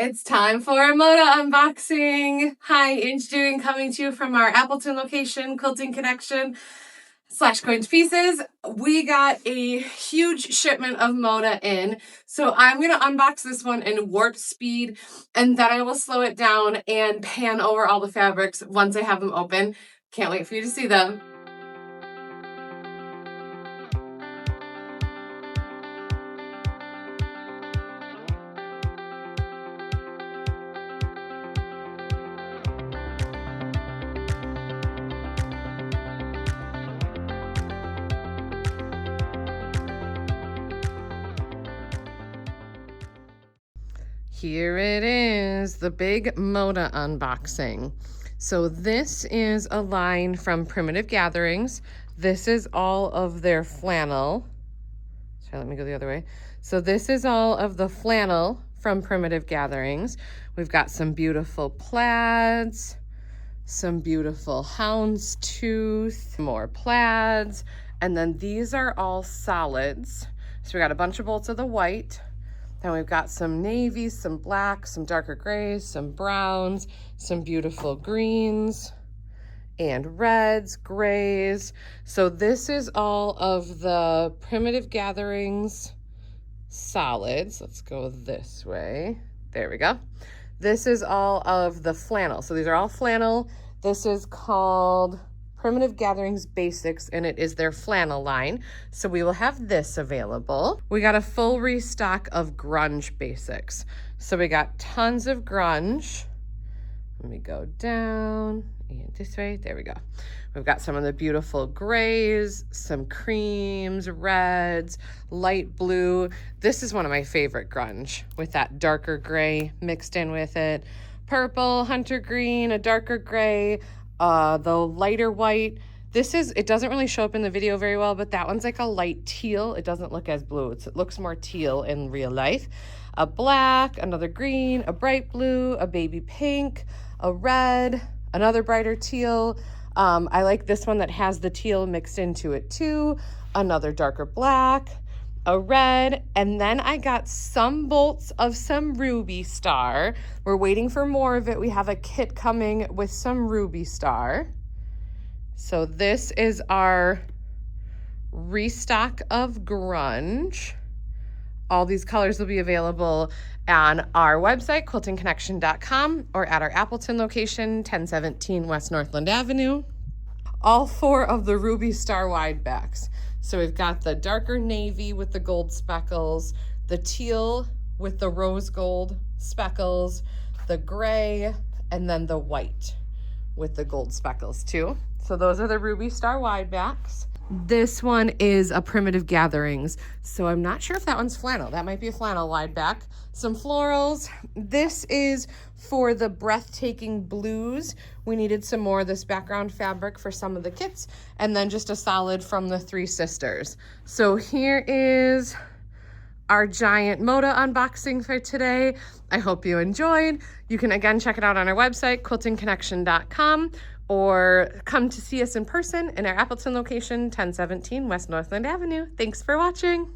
It's time for a Moda unboxing. Hi, Inch Doing coming to you from our Appleton location, Quilting Connection / Coins Pieces. We got a huge shipment of Moda in, so I'm going to unbox this one in warp speed, and then I will slow it down and pan over all the fabrics once I have them open. Can't wait for you to see them. Here it is, the big Moda unboxing. So this is a line from Primitive Gatherings. This is all of their flannel. Sorry, let me go the other way. So this is all of the flannel from Primitive Gatherings. We've got some beautiful plaids, some beautiful houndstooth, more plaids, and then these are all solids. So we got a bunch of bolts of the white. Then we've got some navies, some blacks, some darker grays, some browns, some beautiful greens and reds, grays. So this is all of the Primitive Gatherings solids. Let's go this way. There we go. This is all of the flannel. So these are all flannel. This is called Primitive Gatherings Basics, and it is their flannel line. So we will have this available. We got a full restock of grunge basics. So we got tons of grunge. Let me go down and this way. There we go. We've got some of the beautiful grays, some creams, reds, light blue. This is one of my favorite grunge with that darker gray mixed in with it. Purple, hunter green, a darker gray, the lighter white. It doesn't really show up in the video very well, but that one's like a light teal. It doesn't look as blue. It looks more teal in real life. A black, another green, a bright blue, a baby pink, a red, another brighter teal. I like this one that has the teal mixed into it too. Another darker black, a red, and then I got some bolts of some Ruby Star. We're waiting for more of it. We have a kit coming with some Ruby Star. So this is our restock of grunge. All these colors will be available on our website, quiltingconnection.com, or at our Appleton location, 1017 West Northland Avenue. All 4 of the Ruby Star wide backs. So we've got the darker navy with the gold speckles, the teal with the rose gold speckles, the gray, and then the white with the gold speckles too. So those are the Ruby Star wide backs. This one is a Primitive Gatherings, so I'm not sure if that one's flannel. That might be a flannel wide back. Some florals. This is for the breathtaking blues. We needed some more of this background fabric for some of the kits, and then just a solid from the 3 sisters. So here is our giant Moda unboxing for today. I hope you enjoyed. You can again check it out on our website, quiltingconnection.com, or come to see us in person in our Appleton location, 1017 West Northland Avenue. Thanks for watching.